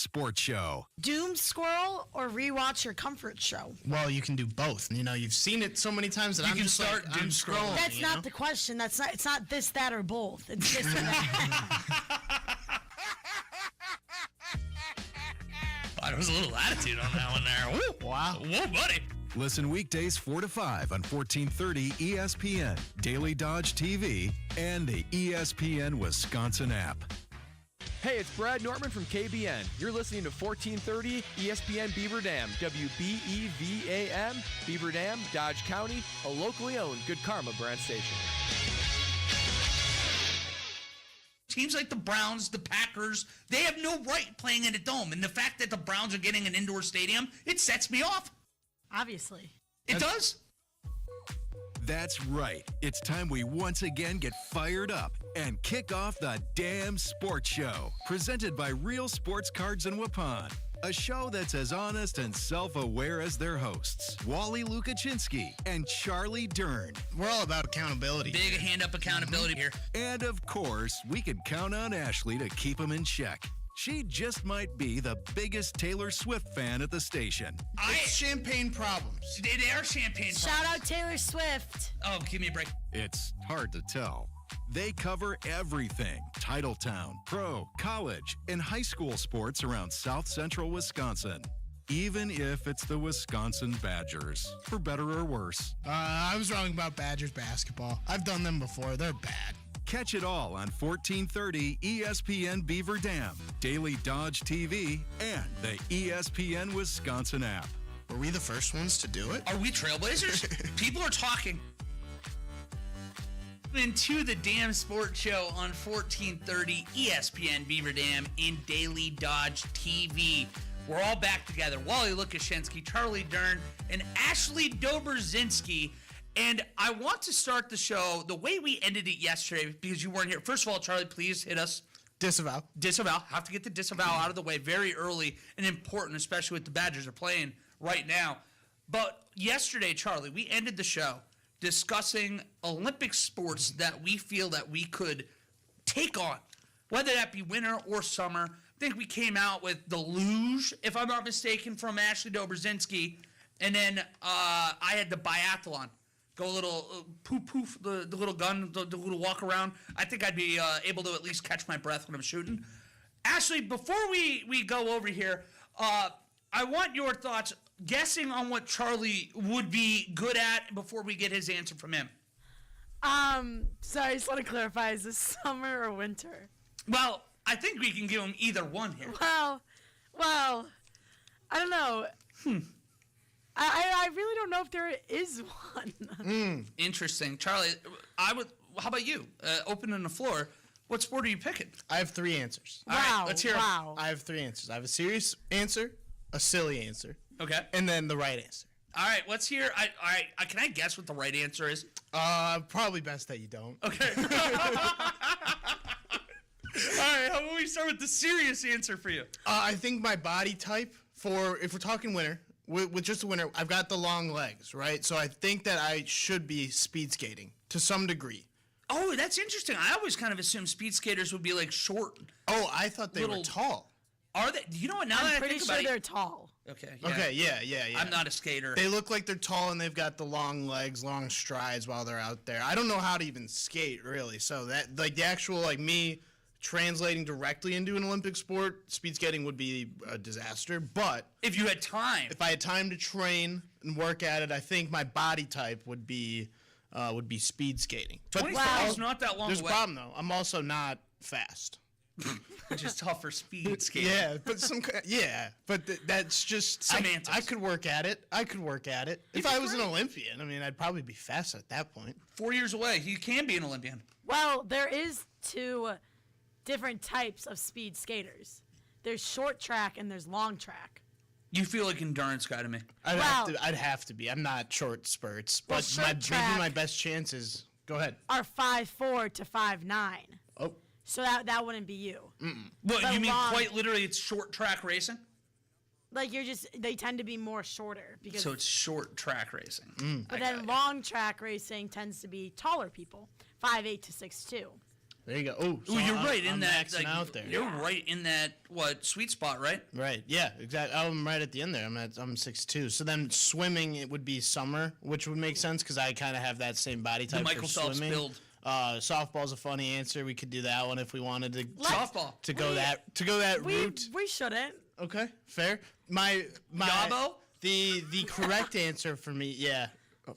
Sports Show. Doom scroll or rewatch your comfort show? Well, you can do both. You know, you've seen it so many times that You I'm can just start like, doom I'm scrolling. That's not the question. It's not this, that, or both. It's this or that. There was a little attitude on that one there. Woo. Wow. Whoa, buddy. Listen weekdays 4 to 5 on 1430 ESPN, Daily Dodge TV, and the ESPN Wisconsin app. Hey, it's Brad Nortman from KBN. You're listening to 1430 ESPN Beaver Dam, WBEVAM, Beaver Dam, Dodge County, a locally owned Good Karma brand station. Teams like the Browns, the Packers, they have no right playing in a dome. And the fact that the Browns are getting an indoor stadium, it sets me off. Obviously. It does. That's right. It's time we once again get fired up and kick off the damn sports show. Presented by Real Sports Cards in Waupun. A show that's as honest and self-aware as their hosts, Wally Lukaczynski and Charlie Dern. We're all about accountability. Big hand-up accountability here. And of course, we can count on Ashley to keep him in check. She just might be the biggest Taylor Swift fan at the station. It's champagne problems. They are champagne. Shout out Taylor Swift. Oh, give me a break. It's hard to tell. They cover everything: Titletown, pro, college, and high school sports around South Central Wisconsin. Even if it's the Wisconsin Badgers, for better or worse. I was wrong about Badgers basketball. I've done them before. They're bad. Catch it all on 1430 ESPN Beaver Dam, Daily Dodge TV, and the ESPN Wisconsin app. Were we the first ones to do it? Are we trailblazers? People are talking. Into the Damn Sports Show on 1430 ESPN Beaver Dam and Daily Dodge TV. We're all back together. Wally Lukaczynski, Charlie Dern, and Ashley Dobrzinski. And I want to start the show the way we ended it yesterday because you weren't here. First of all, Charlie, please hit us. Disavow. Disavow. Have to get the disavow out of the way very early and important, especially with the Badgers are playing right now. But yesterday, Charlie, we ended the show discussing Olympic sports that we feel that we could take on, whether that be winter or summer. I think we came out with the luge, if I'm not mistaken, from Ashley Dobrzinski. And then I had the biathlon. Go a little poof, the little gun, the little walk around. I think I'd be able to at least catch my breath when I'm shooting. Ashley, before we go over here, I want your thoughts, guessing on what Charlie would be good at before we get his answer from him. So I just want to clarify, is this summer or winter? Well, I think we can give him either one here. Well, I don't know. I really don't know if there is one. Interesting. Charlie, how about you? Opening the floor. What sport are you picking? I have three answers. All right, let's hear 'em. Wow. I have three answers. I have a serious answer, a silly answer, Okay. and then the right answer. All right, let's hear. Can I guess what the right answer is? Probably best that you don't. Okay. All right, how about we start with the serious answer for you? I think my body type if we're talking winter, with just the winter, I've got the long legs, right? So I think that I should be speed skating to some degree. Oh, that's interesting. I always kind of assumed speed skaters would be like short. Oh, I thought they were tall. Are they? You know what? Now that I'm I pretty think sure about they're it. tall. Okay. Okay, yeah. I'm not a skater. They look like they're tall and they've got the long legs, long strides while they're out there. I don't know how to even skate really. So that like the actual like me translating directly into an Olympic sport, speed skating would be a disaster. But if you had time. if I had time to train and work at it, I think my body type would be speed skating. But 25 is not that long there's away. a problem though. I'm also not fast. Which is tough for speed skating. But that's just Semantics. I could work at it. If I was an Olympian, I mean, I'd probably be fast at that point. 4 years away. He can be an Olympian. Well, there is two different types of speed skaters. There's short track and there's long track. You feel like endurance guy to me. I'd have to be. I'm not short spurts, Well, but short maybe track- my best chances. Go ahead. Are 5'4" to 5'9". Oh, So that wouldn't be you. Well, But you mean long- quite literally it's short track racing? Like they tend to be more shorter because. So it's short track racing. But then long track racing tends to be taller people, 5'8" to 6'2". There you go. Oh, so Ooh, you're right I'm in that. maxing out there. You're right in that sweet spot, right? Right. Yeah. Exactly. I'm right at the end there. I'm 6'2". So then swimming, it would be summer, which would make sense because I kind of have that same body type. The Michael for Phelps swimming. build. Softball's a funny answer. We could do that one if we wanted to. Softball. To go that route. We shouldn't. Okay. Fair. My Yabo? The correct answer for me,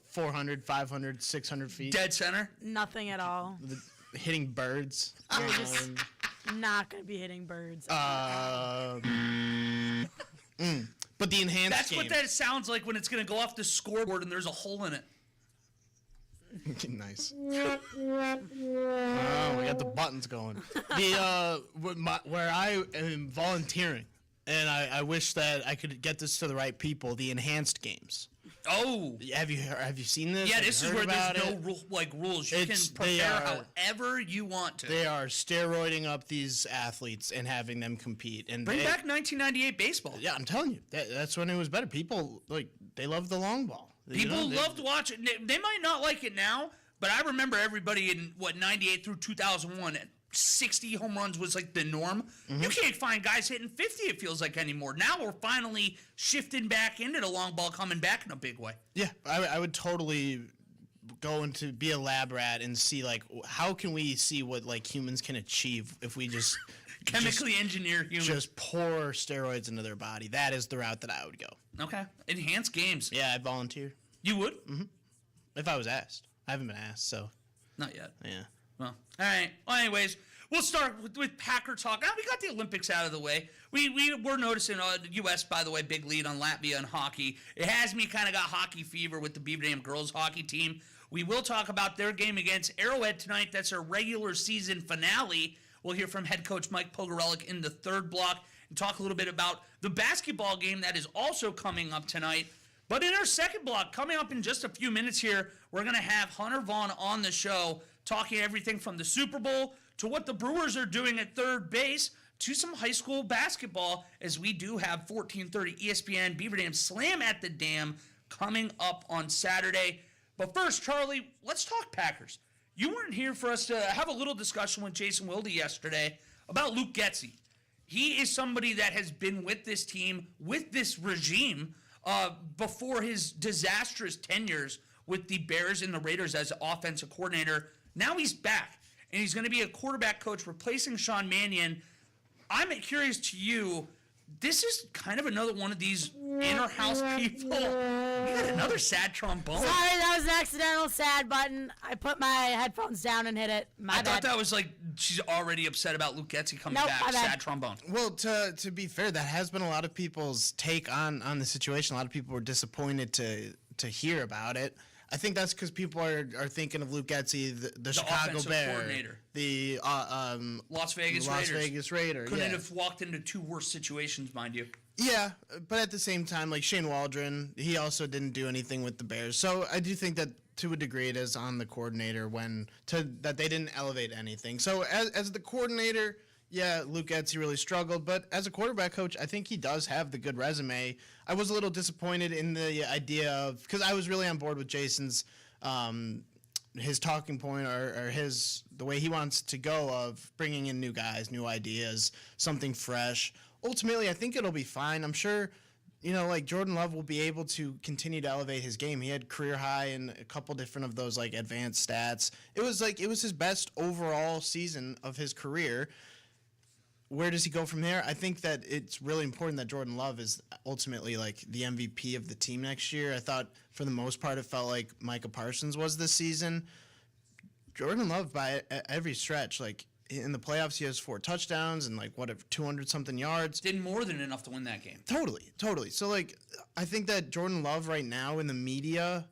400, 500, 600 feet. Dead center. Nothing at all. Hitting birds. You're just not going to be hitting birds. But the enhanced That's game. what that sounds like when it's going to go off the scoreboard and there's a hole in it. Nice. Oh, we got the buttons going. Where I am volunteering, and I wish that I could get this to the right people. The enhanced games. Oh. Have you seen this? Yeah, Have you this is heard where about there's it? no rules. You can prepare however you want to. They are steroiding up these athletes and having them compete. And Bring back 1998 baseball. Yeah, I'm telling you, that's when it was better. People they love the long ball. People loved watching. They might not like it now, but I remember everybody in 98 through 2001. 60 home runs was like the norm. Mm-hmm. You can't find guys hitting 50, it feels like, anymore. Now we're finally shifting back into the long ball, coming back in a big way. Yeah, I would totally go into be a lab rat and see how can we see what humans can achieve if we just chemically engineer humans. Just pour steroids into their body. That is the route that I would go. Okay. Enhanced games. Yeah, I'd volunteer. You would? Mm-hmm. If I was asked. I haven't been asked, so. Not yet. Yeah. Well, all right. Well, anyways, we'll start with Packer talk. Now we got the Olympics out of the way. We're noticing the U.S., by the way, big lead on Latvia and hockey. It has me kind of got hockey fever with the Beaver Dam girls hockey team. We will talk about their game against Arrowhead tonight. That's our regular season finale. We'll hear from head coach Mike Pogorelic in the third block and talk a little bit about the basketball game that is also coming up tonight. But in our second block, coming up in just a few minutes here, we're going to have Hunter Vaughn on the show talking everything from the Super Bowl to what the Brewers are doing at third base to some high school basketball, as we do have 1430 ESPN Beaver Dam Slam at the Dam coming up on Saturday. But first, Charlie, let's talk Packers. You weren't here for us to have a little discussion with Jason Wilde yesterday about Luke Getsy. He is somebody that has been with this team, with this regime, before his disastrous tenures with the Bears and the Raiders as offensive coordinator. Now he's back, and he's going to be a quarterback coach replacing Sean Mannion. I'm curious to you, this is kind of another one of these inner house people. We got another sad trombone. Sorry, that was an accidental sad button. I put my headphones down and hit it. My bad. I thought that was like she's already upset about Luke Getsy coming Nope, back. my bad. Sad trombone. Well, to be fair, that has been a lot of people's take on the situation. A lot of people were disappointed to hear about it. I think that's because people are thinking of Luke Getsy, the Chicago offensive Bear, coordinator. the Las Vegas Raider. Couldn't yeah. have walked into two worse situations, mind you. Yeah, but at the same time, like Shane Waldron, he also didn't do anything with the Bears. So I do think that to a degree it is on the coordinator that they didn't elevate anything. So as the coordinator, yeah, Luke Getsy really struggled, but as a quarterback coach, I think he does have the good resume. I was a little disappointed in the idea of, because I was really on board with Jason's his talking point or the way he wants to go of bringing in new guys, new ideas, something fresh. Ultimately, I think it'll be fine. I'm sure, Jordan Love will be able to continue to elevate his game. He had career high in a couple different of those advanced stats. It was his best overall season of his career. Where does he go from there? I think that it's really important that Jordan Love is ultimately the MVP of the team next year. I thought for the most part it felt like Micah Parsons was this season. Jordan Love by every stretch, in the playoffs he has 4 touchdowns and 200 something yards. Did more than enough to win that game. Totally. So I think that Jordan Love right now in the media,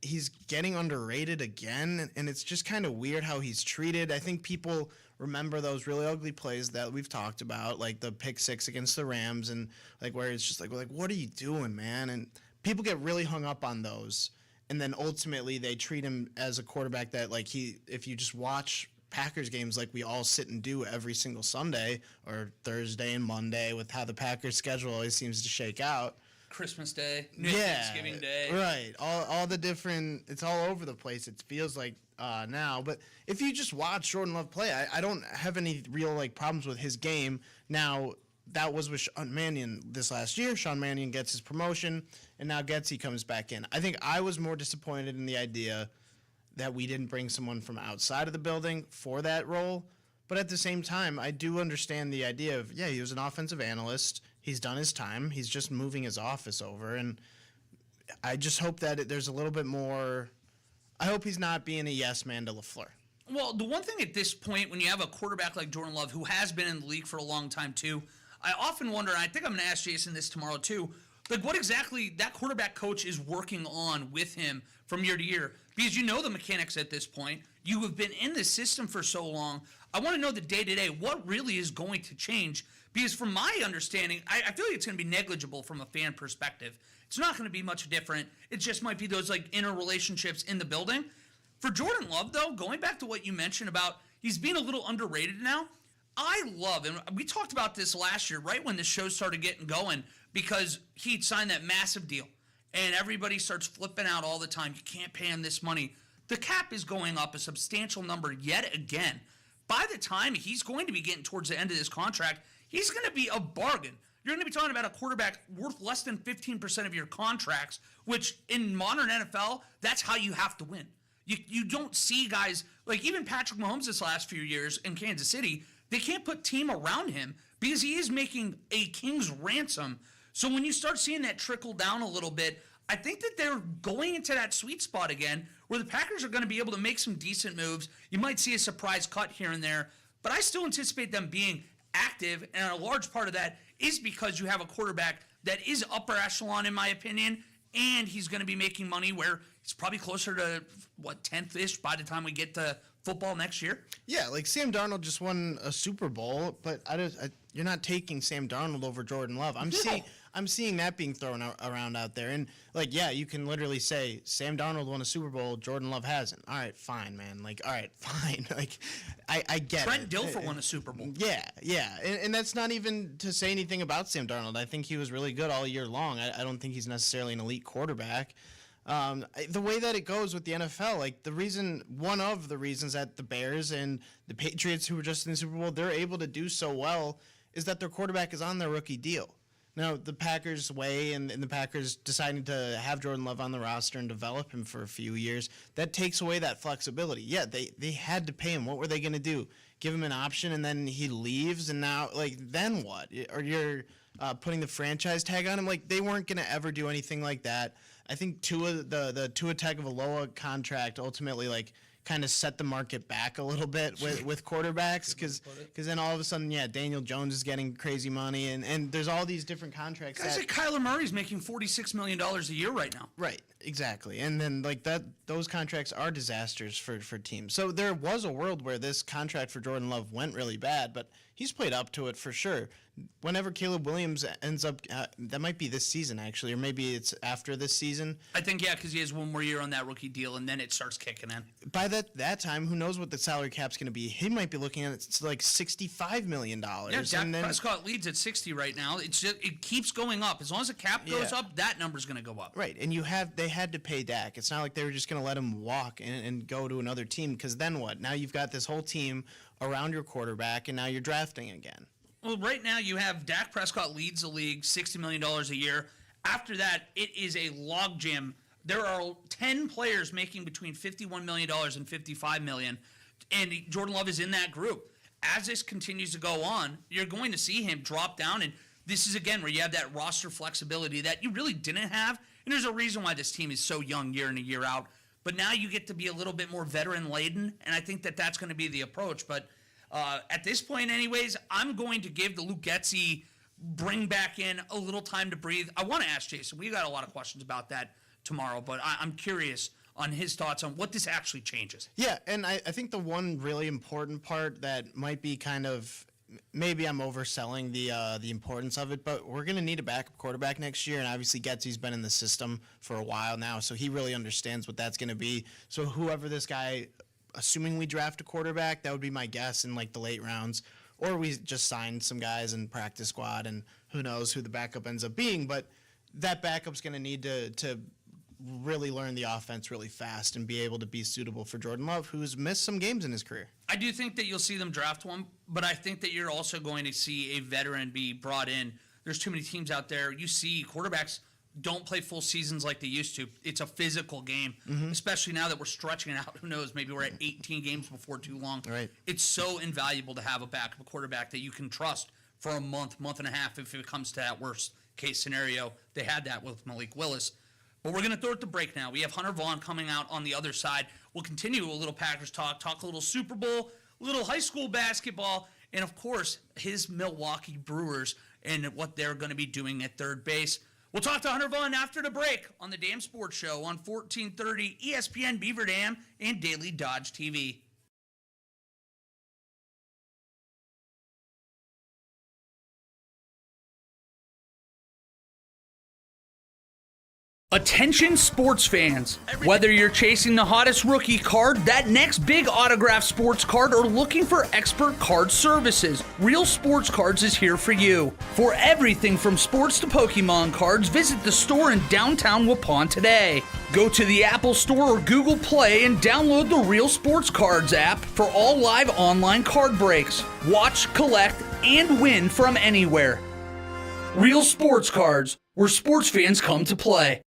he's getting underrated again, and it's just kind of weird how he's treated. I think people remember those really ugly plays that we've talked about, like the pick 6 against the Rams, and where it's just what are you doing, man? And people get really hung up on those, and then ultimately they treat him as a quarterback that if you just watch Packers games like we all sit and do every single Sunday or Thursday and Monday with how the Packers schedule always seems to shake out, Christmas Day, Thanksgiving Day. Right. All the different, it's all over the place, it feels like now. But if you just watch Jordan Love play, I don't have any real problems with his game. Now, that was with Sean Mannion this last year. Sean Mannion gets his promotion, and now Getsy comes back in. I think I was more disappointed in the idea that we didn't bring someone from outside of the building for that role. But at the same time, I do understand the idea of, he was an offensive analyst. He's done his time. He's just moving his office over. And I just hope that there's a little bit more. I hope he's not being a yes man to LaFleur. Well, the one thing at this point, when you have a quarterback like Jordan Love, who has been in the league for a long time too, I often wonder, and I think I'm going to ask Jason this tomorrow too, what exactly that quarterback coach is working on with him from year to year. Because you know the mechanics at this point. You have been in the system for so long. I want to know the day-to-day, what really is going to change. Because from my understanding, I feel like it's going to be negligible from a fan perspective. It's not going to be much different. It just might be those inner relationships in the building. For Jordan Love, though, going back to what you mentioned about he's being a little underrated now, I love, and we talked about this last year, right when the show started getting going, because he'd signed that massive deal, and everybody starts flipping out all the time. You can't pay him this money. The cap is going up a substantial number yet again. By the time he's going to be getting towards the end of this contract, he's going to be a bargain. You're going to be talking about a quarterback worth less than 15% of your contracts, which in modern NFL, that's how you have to win. You don't see guys, even Patrick Mahomes this last few years in Kansas City, they can't put team around him because he is making a king's ransom. So when you start seeing that trickle down a little bit, I think that they're going into that sweet spot again where the Packers are going to be able to make some decent moves. You might see a surprise cut here and there, but I still anticipate them being active, and a large part of that is because you have a quarterback that is upper echelon, in my opinion, and he's going to be making money where he's probably closer to, 10th-ish by the time we get to football next year. Yeah, Sam Darnold just won a Super Bowl, but you're not taking Sam Darnold over Jordan Love. I'm seeing that being thrown around out there, and you can literally say Sam Darnold won a Super Bowl, Jordan Love hasn't. All right, fine, man. All right, fine. I get Trent it. Dilfer won a Super Bowl. Yeah, and that's not even to say anything about Sam Darnold. I think he was really good all year long. I don't think he's necessarily an elite quarterback. The way that it goes with the NFL, one of the reasons that the Bears and the Patriots, who were just in the Super Bowl, they're able to do so well is that their quarterback is on their rookie deal. Now, the Packers' way and the Packers deciding to have Jordan Love on the roster and develop him for a few years, that takes away that flexibility. Yeah, they had to pay him. What were they going to do? Give him an option and then he leaves, and now, then what? Or you're putting the franchise tag on him? They weren't going to ever do anything like that. I think the Tua Tagovailoa contract ultimately kind of set the market back a little bit with quarterbacks because then all of a sudden, Daniel Jones is getting crazy money and there's all these different contracts. Guys like Kyler Murray's making $46 million a year right now. Right, exactly. And then those contracts are disasters for teams. So there was a world where this contract for Jordan Love went really bad, but he's played up to it for sure. Whenever Caleb Williams ends up, that might be this season actually, or maybe it's after this season. I think, because he has one more year on that rookie deal, and then it starts kicking in. By that time, who knows what the salary cap's going to be? He might be looking at $65 million. Yeah, Dak Prescott leads at 60 right now. It keeps going up. As long as the cap goes up, that number's going to go up. Right, and they had to pay Dak. It's not like they were just going to let him walk and go to another team, because then what? Now you've got this whole team around your quarterback, and now you're drafting again. Well, right now you have Dak Prescott leads the league, $60 million a year. After that, it is a logjam. There are 10 players making between $51 million and $55 million, and Jordan Love is in that group. As this continues to go on, you're going to see him drop down, and this is, again, where you have that roster flexibility that you really didn't have, and there's a reason why this team is so young year in and year out. But now you get to be a little bit more veteran-laden, and I think that that's going to be the approach. But at this point, anyways, I'm going to give the Luke Getsy bring back in a little time to breathe. I want to ask Jason. We got a lot of questions about that tomorrow, but I'm curious on his thoughts on what this actually changes. Yeah, and I think the one really important part that might be kind of, maybe I'm overselling the importance of it, but we're going to need a backup quarterback next year, and obviously Getsy's been in the system for a while now, so he really understands what that's going to be. So whoever this guy, assuming we draft a quarterback, that would be my guess in the late rounds, or we just sign some guys in practice squad, and who knows who the backup ends up being. But that backup's going to need to really learn the offense really fast and be able to be suitable for Jordan Love, who's missed some games in his career. I do think that you'll see them draft one, but I think that you're also going to see a veteran be brought in. There's too many teams out there. You see quarterbacks don't play full seasons like they used to. It's a physical game, especially now that we're stretching it out. Who knows? Maybe we're at 18 games before too long. Right. It's so invaluable to have a backup quarterback that you can trust for a month and a half if it comes to that worst case scenario. They had that with Malik Willis. But we're going to throw it to break now. We have Hunter Vaughn coming out on the other side. We'll continue a little Packers talk a little Super Bowl, a little high school basketball, and, of course, his Milwaukee Brewers and what they're going to be doing at third base. We'll talk to Hunter Vaughn after the break on the Dam Sports Show on 1430 ESPN Beaver Dam and Daily Dodge TV. Attention sports fans, whether you're chasing the hottest rookie card, that next big autographed sports card, or looking for expert card services, Real Sports Cards is here for you. For everything from sports to Pokemon cards, visit the store in downtown Waupun today. Go to the Apple Store or Google Play and download the Real Sports Cards app for all live online card breaks. Watch, collect, and win from anywhere. Real Sports Cards, where sports fans come to play.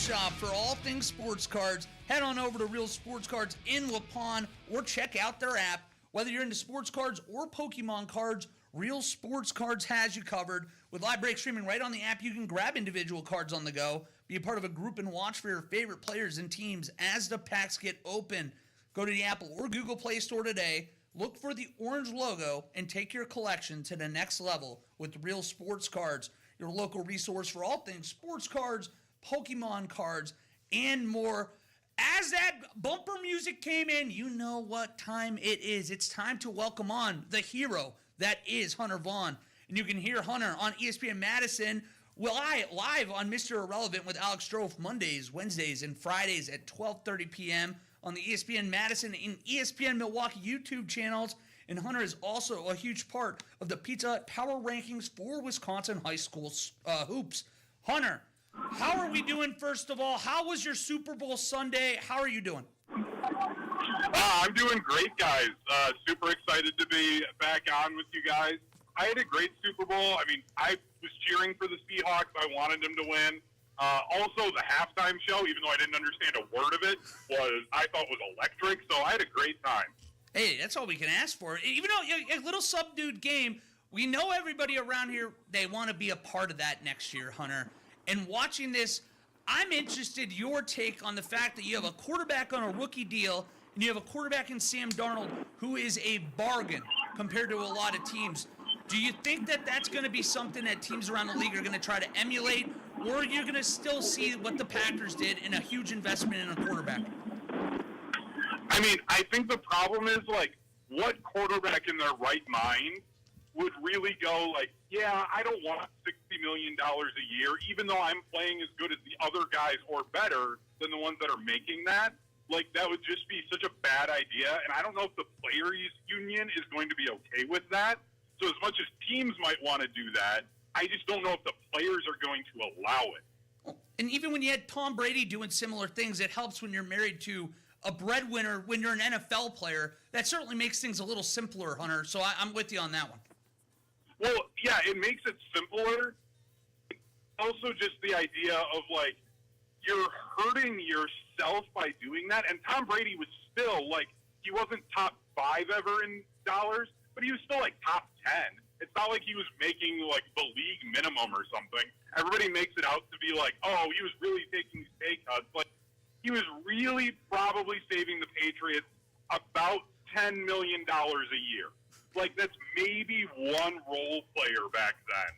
shop for all things sports cards. Head on over to Real Sports Cards in Waupun or check out their app. Whether you're into sports cards or Pokemon cards, Real Sports Cards has you covered. With live break streaming right on the app, you can grab individual cards on the go, be a part of a group, and watch for your favorite players and teams as the packs get open. Go to the Apple or Google Play Store today, look for the orange logo, and take your collection to the next level with Real Sports Cards, your local resource for all things sports cards, Pokemon cards, and more. As that bumper music came in, you know what time it is. It's time to welcome on the hero that is Hunter Vaughn. And you can hear Hunter on ESPN Madison live on Mr. Irrelevant with Alex Strofe Mondays, Wednesdays, and Fridays at 12:30 p.m. on the ESPN Madison and ESPN Milwaukee YouTube channels. And Hunter is also a huge part of the Pizza Hut Power Rankings for Wisconsin high school hoops. Hunter, how are we doing, first of all? How was your Super Bowl Sunday? How are you doing? I'm doing great, guys. Super excited to be back on with you guys. I had a great Super Bowl. I mean, I was cheering for the Seahawks. I wanted them to win. Also, the halftime show, even though I didn't understand a word of it, I thought was electric. So I had a great time. Hey, that's all we can ask for. Even though a little subdued game, we know everybody around here, they want to be a part of that next year, Hunter. And watching this, I'm interested your take on the fact that you have a quarterback on a rookie deal and you have a quarterback in Sam Darnold who is a bargain compared to a lot of teams. Do you think that that's going to be something that teams around the league are going to try to emulate, or you're going to still see what the Packers did in a huge investment in a quarterback? I mean, I think the problem is, like, what quarterback in their right mind would really go, like, yeah, I don't want $60 million a year, even though I'm playing as good as the other guys or better than the ones that are making that. Like, that would just be such a bad idea, and I don't know if the players' union is going to be okay with that. So as much as teams might want to do that, I just don't know if the players are going to allow it. And even when you had Tom Brady doing similar things, it helps when you're married to a breadwinner, when you're an NFL player. That certainly makes things a little simpler, Hunter, so I'm with you on that one. Well, yeah, it makes it simpler. Also just the idea of, like, you're hurting yourself by doing that. And Tom Brady was still, like, he wasn't top 5 ever in dollars, but he was still, like, top 10. It's not like he was making, like, the league minimum or something. Everybody makes it out to be like, oh, he was really taking these pay cuts. But he was really probably saving the Patriots about $10 million a year. Like, that's maybe one role player back then.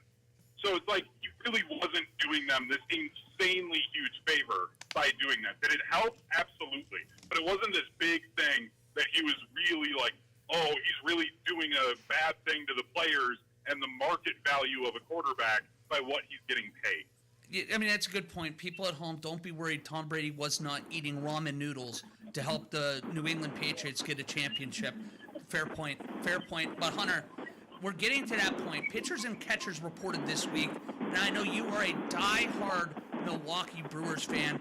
So it's like he really wasn't doing them this insanely huge favor by doing that. Did it help? Absolutely. But it wasn't this big thing that he was really like, oh, he's really doing a bad thing to the players and the market value of a quarterback by what he's getting paid. I mean, that's a good point. People at home, don't be worried. Tom Brady was not eating ramen noodles to help the New England Patriots get a championship. Fair point. Fair point. But, Hunter, we're getting to that point. Pitchers and catchers reported this week, and I know you are a die-hard Milwaukee Brewers fan.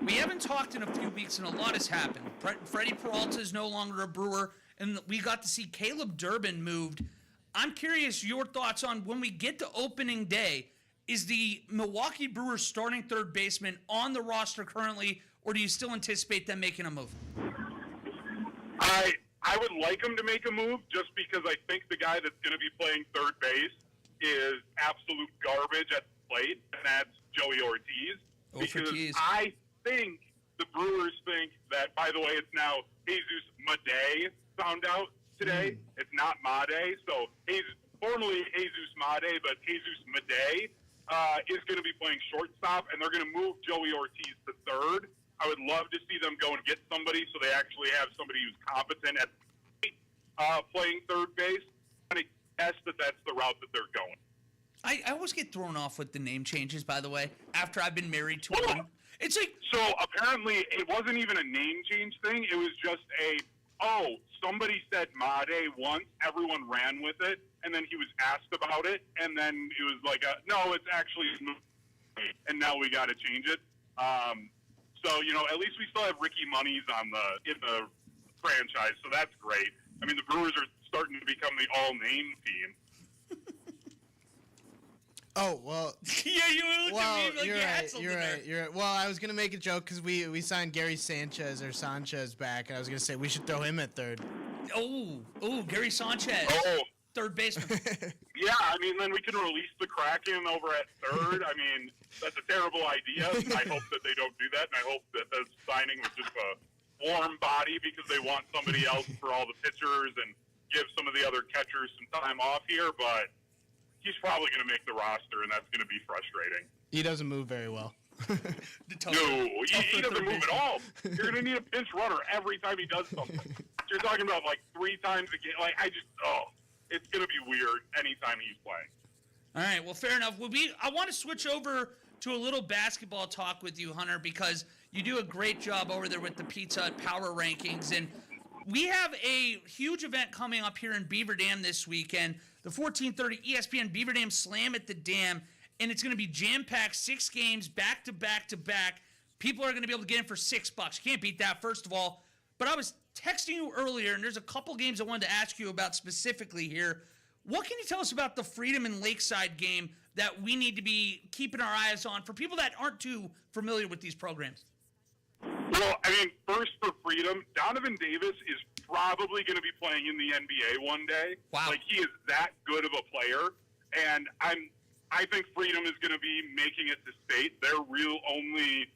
We haven't talked in a few weeks, and a lot has happened. Freddie Peralta is no longer a Brewer, and we got to see Caleb Durbin moved. I'm curious your thoughts on when we get to opening day, is the Milwaukee Brewers starting third baseman on the roster currently, or do you still anticipate them making a move? I would like him to make a move just because I think the guy that's going to be playing third base is absolute garbage at the plate, and that's Joey Ortiz. Because I think the Brewers think that, by the way, it's now Jesus Madej found out today. It's not Madej. So formerly Jesus Madej, but Jesus Madej is going to be playing shortstop, and they're going to move Joey Ortiz to third. I would love to see them go and get somebody so they actually have somebody who's competent at playing third base. And I guess that's the route that they're going. I always get thrown off with the name changes, by the way, after I've been married to one. It's like... So apparently it wasn't even a name change thing. It was just somebody said Made once, everyone ran with it, and then he was asked about it, and then it was like, no, it's actually... And now we got to change it. So, at least we still have Ricky Monies in the franchise, so that's great. I mean, the Brewers are starting to become the all-name team. Oh, well. Yeah, you looked at me like you had right, something you're there. right, you're right. Well, I was going to make a joke because we signed Gary Sanchez back, and I was going to say we should throw him at third. Oh, Gary Sanchez. Oh. Third baseman. Yeah, I mean, then we can release the Kraken over at third. I mean, that's a terrible idea. I hope that they don't do that, and I hope that the signing was just a warm body because they want somebody else for all the pitchers and give some of the other catchers some time off here, but he's probably going to make the roster, and that's going to be frustrating. He doesn't move very well. No, he doesn't move at all. You're going to need a pinch runner every time he does something. You're talking about like 3 times a game. Like, it's going to be weird anytime he's playing. All right, well, fair enough. I want to switch over to a little basketball talk with you, Hunter, because you do a great job over there with the Pizza Hut Power Rankings, and we have a huge event coming up here in Beaver Dam this weekend, the 1430 ESPN Beaver Dam Slam at the Dam, and it's going to be jam-packed, 6 games, back-to-back-to-back. People are going to be able to get in for $6. You can't beat that, first of all. But I was texting you earlier, and there's a couple games I wanted to ask you about specifically here. What can you tell us about the Freedom and Lakeside game that we need to be keeping our eyes on for people that aren't too familiar with these programs? Well, I mean, first for Freedom, Donovan Davis is probably going to be playing in the NBA one day. Wow. Like, he is that good of a player, and I think Freedom is going to be making it to state. Their real only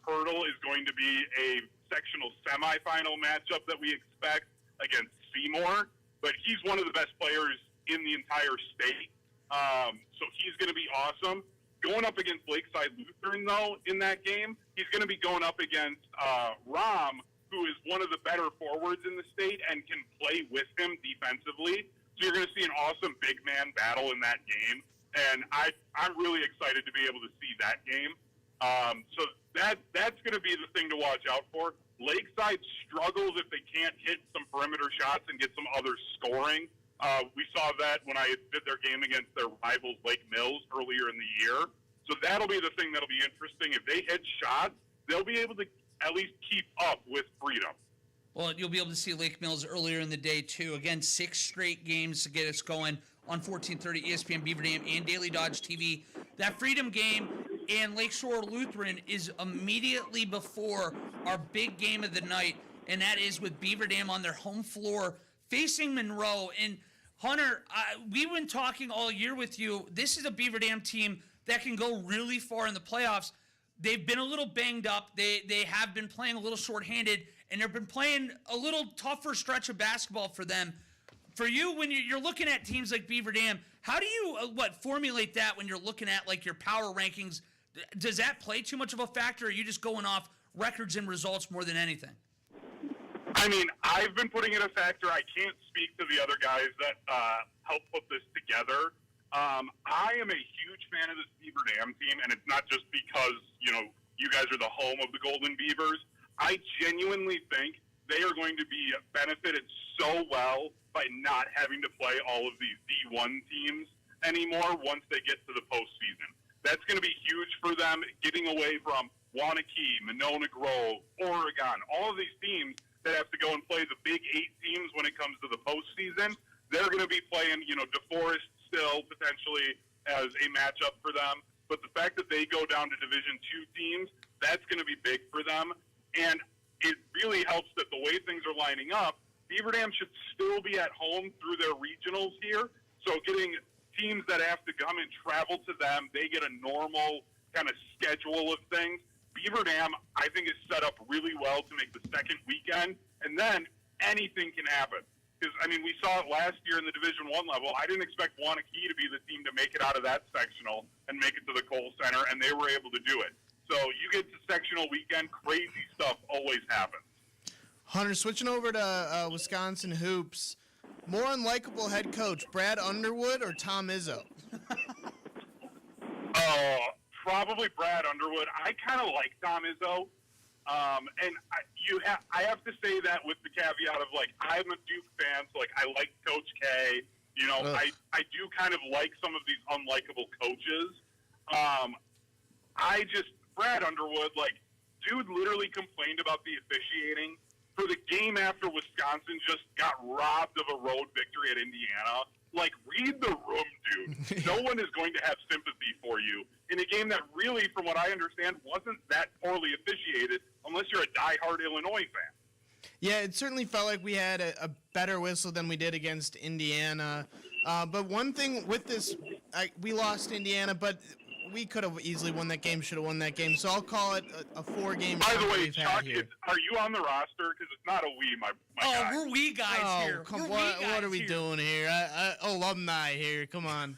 hurdle is going to be a sectional semifinal matchup that we expect against Seymour, but he's one of the best players in the entire state, so he's going to be awesome. Going up against Lakeside Lutheran, though, in that game, he's going to be going up against Rom, who is one of the better forwards in the state and can play with him defensively. So you're going to see an awesome big man battle in that game, and I'm really excited to be able to see that game. So that's going to be the thing to watch out for. Lakeside struggles if they can't hit some perimeter shots and get some other scoring. We saw that when I did their game against their rivals, Lake Mills, earlier in the year. So that'll be the thing that'll be interesting. If they hit shots, they'll be able to at least keep up with Freedom. Well, you'll be able to see Lake Mills earlier in the day, too. Again, 6 straight games to get us going on 1430 ESPN Beaver Dam and Daily Dodge TV. That Freedom game and Lakeshore Lutheran is immediately before our big game of the night, and that is with Beaver Dam on their home floor facing Monroe. And Hunter, we've been talking all year with you. This is a Beaver Dam team that can go really far in the playoffs. They've been a little banged up. They have been playing a little shorthanded, and they've been playing a little tougher stretch of basketball for them. For you, when you're looking at teams like Beaver Dam, how do you formulate that when you're looking at like your power rankings? Does that play too much of a factor, or are you just going off records and results more than anything? I mean, I've been putting in a factor. I can't speak to the other guys that help put this together. I am a huge fan of this Beaver Dam team, and it's not just because, you guys are the home of the Golden Beavers. I genuinely think they are going to be benefited so well by not having to play all of these D1 teams anymore once they get to the postseason. That's going to be huge for them, getting away from Wanakee, Monona Grove, Oregon, all of these teams that have to go and play the big 8 teams when it comes to the postseason. They're going to be playing, DeForest still potentially as a matchup for them. But the fact that they go down to Division II teams, that's going to be big for them. And it really helps that the way things are lining up, Beaver Dam should still be at home through their regionals here. So getting teams that have to come and travel to them, they get a normal kind of schedule of things. Beaver Dam, I think, is set up really well to make the second weekend, and then anything can happen. Because, I mean, we saw it last year in the Division I level. I didn't expect Wanakee to be the team to make it out of that sectional and make it to the Kohl Center, and they were able to do it. So you get to sectional weekend, crazy stuff always happens. Hunter, switching over to Wisconsin hoops, more unlikable head coach, Brad Underwood or Tom Izzo? Probably Brad Underwood. I kind of like Tom Izzo. And I have to say that with the caveat of, like, I'm a Duke fan, so, like, I like Coach K. I do kind of like some of these unlikable coaches. Brad Underwood, like, dude literally complained about the officiating. For the game after Wisconsin just got robbed of a road victory at Indiana, Like, read the room, dude. No one is going to have sympathy for you in a game that really, from what I understand, wasn't that poorly officiated unless you're a diehard Illinois fan. Yeah, it certainly felt like we had a better whistle than we did against Indiana. But one thing with this, we lost Indiana, but we could have easily won that game, should have won that game. So I'll call it a 4-game. By the way, Chuck, are you on the roster? Because it's not a we, my guy. We're we guys here. Come on, what are we doing here? Alumni here, come on.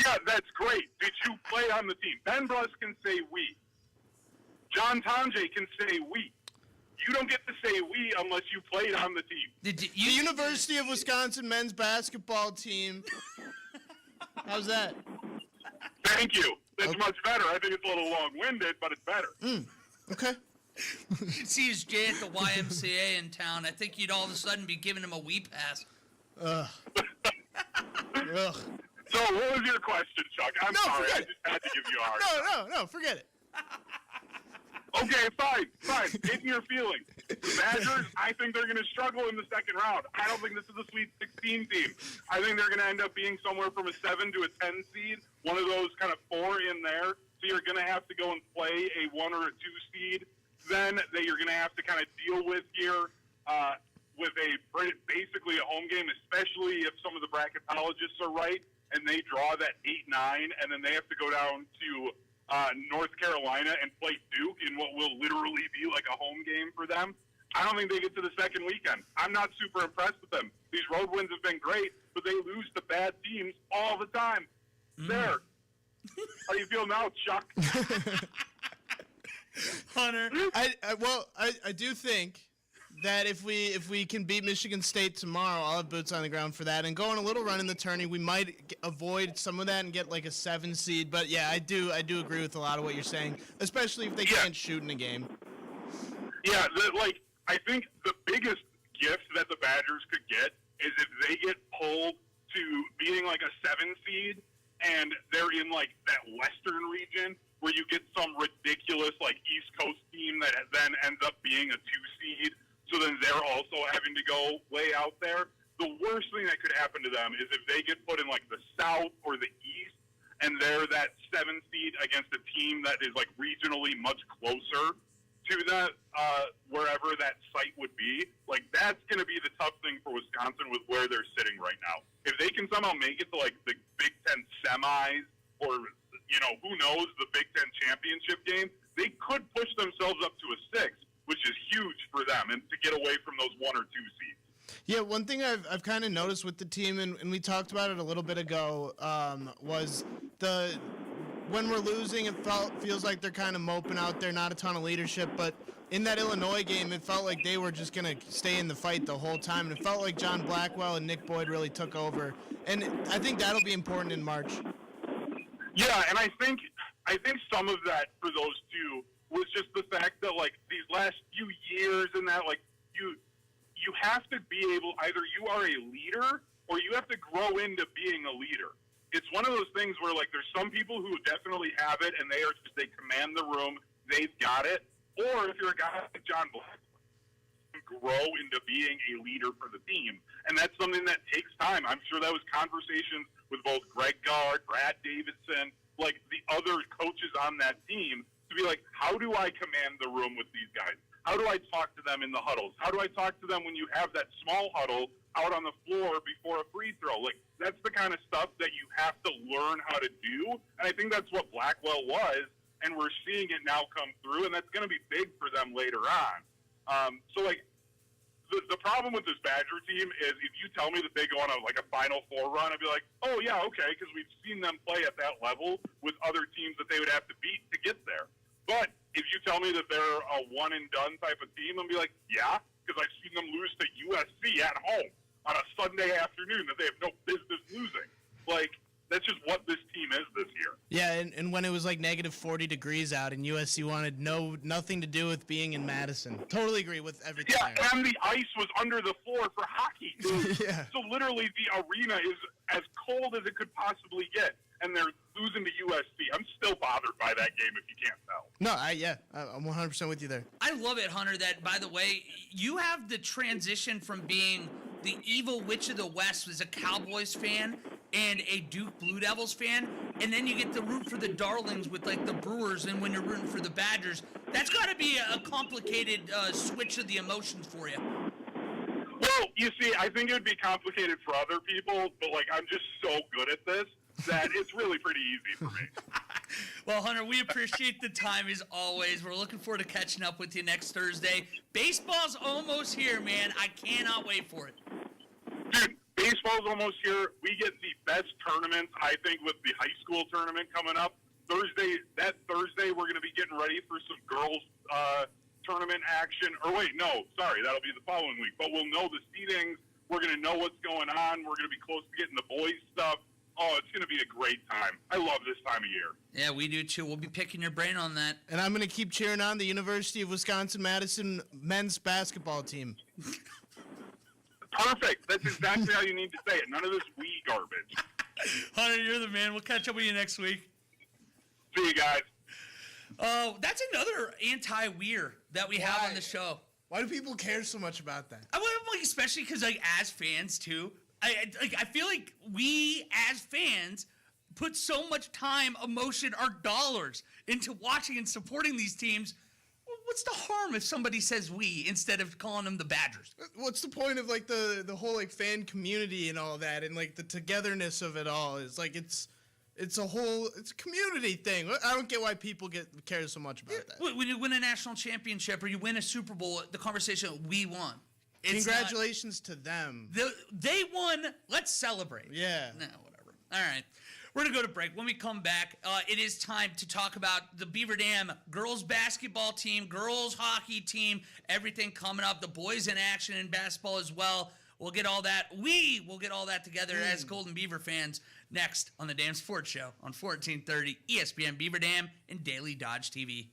Yeah, that's great. Did you play on the team? Ben Bruss can say we. John Tonje can say we. You don't get to say we unless you played on the team. The University of Wisconsin men's basketball team. How's that? Thank you. That's much better. I think it's a little long-winded, but it's better. Okay. See his Jay at the YMCA in town. I think you'd all of a sudden be giving him a wee pass. Ugh. So what was your question, Chuck? I'm sorry. I just had to give you a hard time. No, forget it. Okay, fine. In your feelings. The Badgers, I think they're going to struggle in the second round. I don't think this is a Sweet 16 team. I think they're going to end up being somewhere from a 7 to a 10 seed, one of those kind of 4 in there. So you're going to have to go and play a 1 or a 2 seed. Then that you're going to have to kind of deal with here with basically a home game, especially if some of the bracketologists are right and they draw that 8-9, and then they have to go down to North Carolina and play Duke in what will literally be like a home game for them. I don't think they get to the second weekend. I'm not super impressed with them. These road wins have been great, but they lose to bad teams all the time. There. How do you feel now, Chuck? Hunter. I do think that if we can beat Michigan State tomorrow, I'll have boots on the ground for that. And go on a little run in the tourney, we might avoid some of that and get like a 7 seed. But yeah, I do agree with a lot of what you're saying, especially if they can't shoot in a game. Yeah, I think the biggest gift that the Badgers could get is if they get pulled to being like a 7 seed and they're in like that Western region where you get some ridiculous like East Coast team that then ends up being a 2 seed. So then they're also having to go way out there. The worst thing that could happen to them is if they get put in like the South or the East and they're that 7 seed against a team that is like regionally much closer to that, wherever that site would be. Like that's going to be the tough thing for Wisconsin with where they're sitting right now. If they can somehow make it to like the Big Ten semis or, who knows, the Big Ten championship game, they could push themselves up to a 6. Which is huge for them, and to get away from those 1 or 2 seeds. Yeah, one thing I've kind of noticed with the team, and we talked about it a little bit ago, was when we're losing, it feels like they're kind of moping out there, not a ton of leadership. But in that Illinois game, it felt like they were just going to stay in the fight the whole time, and it felt like John Blackwell and Nick Boyd really took over. And I think that'll be important in March. Yeah, and I think some of that for those two was just the fact that, like, these last few years and that, like, you have to be able, either you are a leader or you have to grow into being a leader. It's one of those things where, like, there's some people who definitely have it and they command the room, they've got it. Or if you're a guy like John Black, grow into being a leader for the team. And that's something that takes time. I'm sure that was conversations with both Greg Gard, Brad Davidson, like the other coaches on that team, to be like, how do I command the room with these guys? How do I talk to them in the huddles? How do I talk to them when you have that small huddle out on the floor before a free throw? Like, that's the kind of stuff that you have to learn how to do. And I think that's what Blackwell was, and we're seeing it now come through, and that's going to be big for them later on. The problem with this Badger team is if you tell me that they go on a Final Four run, I'd be like, oh, yeah, okay, because we've seen them play at that level with other teams that they would have to beat to get there. But if you tell me that they're a one-and-done type of team, I'll be like, yeah, because I've seen them lose to USC at home on a Sunday afternoon that they have no business losing. Like, that's just what this team is this year. Yeah, and when it was like negative 40 degrees out and USC wanted nothing to do with being in Madison. Totally agree with everything there. And the ice was under the floor for hockey. Yeah. So literally the arena is as cold as it could possibly get. And they're losing to USC. I'm still bothered by that game if you can't tell. No, I'm 100% with you there. I love it, Hunter, that, by the way, you have the transition from being the evil witch of the West was a Cowboys fan and a Duke Blue Devils fan, and then you get to root for the Darlings with like the Brewers, and when you're rooting for the Badgers, that's got to be a complicated switch of the emotions for you. Well, you see, I think it would be complicated for other people, but like I'm just so good at this that it's really pretty easy for me. Well, Hunter, we appreciate the time as always. We're looking forward to catching up with you next Thursday. Baseball's almost here, man. I cannot wait for it. Dude, baseball's almost here. We get the best tournaments, I think, with the high school tournament coming up. That Thursday, we're going to be getting ready for some girls' tournament action. Or wait, no, sorry, that'll be the following week. But we'll know the seedings. We're going to know what's going on. We're going to be close to getting the boys' stuff. Oh, it's going to be a great time. I love this time of year. Yeah, we do too. We'll be picking your brain on that. And I'm going to keep cheering on the University of Wisconsin-Madison men's basketball team. Perfect. That's exactly how you need to say it. None of this wee garbage. Hunter, you're the man. We'll catch up with you next week. See you guys. That's another anti-weir that we have on the show. Why do people care so much about that? Especially because, like, as fans too, I feel like we as fans put so much time, emotion, our dollars into watching and supporting these teams. What's the harm if somebody says we instead of calling them the Badgers? What's the point of like the whole like fan community and all that, and like the togetherness of it all? Is like it's a community thing. I don't get why people care so much about that. When you win a national championship or you win a Super Bowl, the conversation, we won. Congratulations to them. They won. Let's celebrate. Yeah. No, whatever. All right. We're going to go to break. When we come back, it is time to talk about the Beaver Dam girls basketball team, girls hockey team, everything coming up, the boys in action in basketball as well. We'll get all that. We will get all that together as Golden Beaver fans next on the Dam Sports Show on 1430 ESPN Beaver Dam and Daily Dodge TV.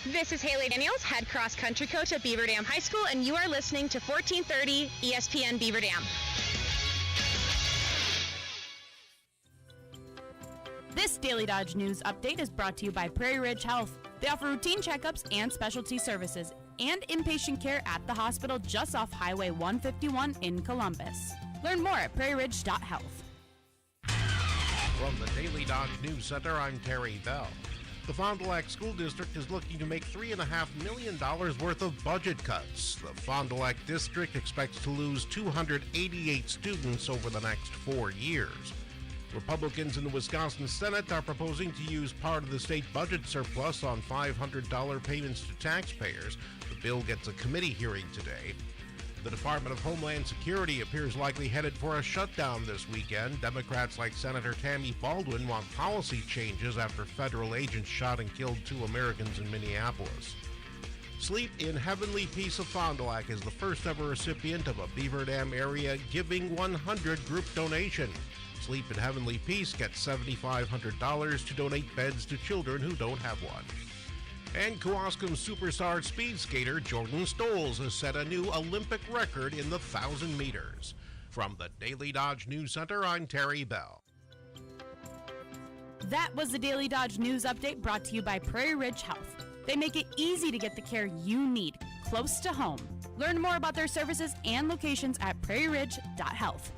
This is Haley Daniels, head cross country coach at Beaver Dam High School, and you are listening to 1430 ESPN Beaver Dam. This Daily Dodge News update is brought to you by Prairie Ridge Health. They offer routine checkups and specialty services and inpatient care at the hospital just off Highway 151 in Columbus. Learn more at prairieridge.health. From the Daily Dodge News Center, I'm Terry Bell. The Fond du Lac School District is looking to make $3.5 million worth of budget cuts. The Fond du Lac District expects to lose 288 students over the next 4 years. Republicans in the Wisconsin Senate are proposing to use part of the state budget surplus on $500 payments to taxpayers. The bill gets a committee hearing today. The Department of Homeland Security appears likely headed for a shutdown this weekend. Democrats like Senator Tammy Baldwin want policy changes after federal agents shot and killed 2 Americans in Minneapolis. Sleep in Heavenly Peace of Fond du Lac is the first ever recipient of a Beaver Dam area Giving 100 group donation. Sleep in Heavenly Peace gets $7,500 to donate beds to children who don't have one. And Kewaskum superstar speed skater Jordan Stolz has set a new Olympic record in the 1,000 meters. From the Daily Dodge News Center, I'm Terry Bell. That was the Daily Dodge News update brought to you by Prairie Ridge Health. They make it easy to get the care you need close to home. Learn more about their services and locations at prairieridge.health.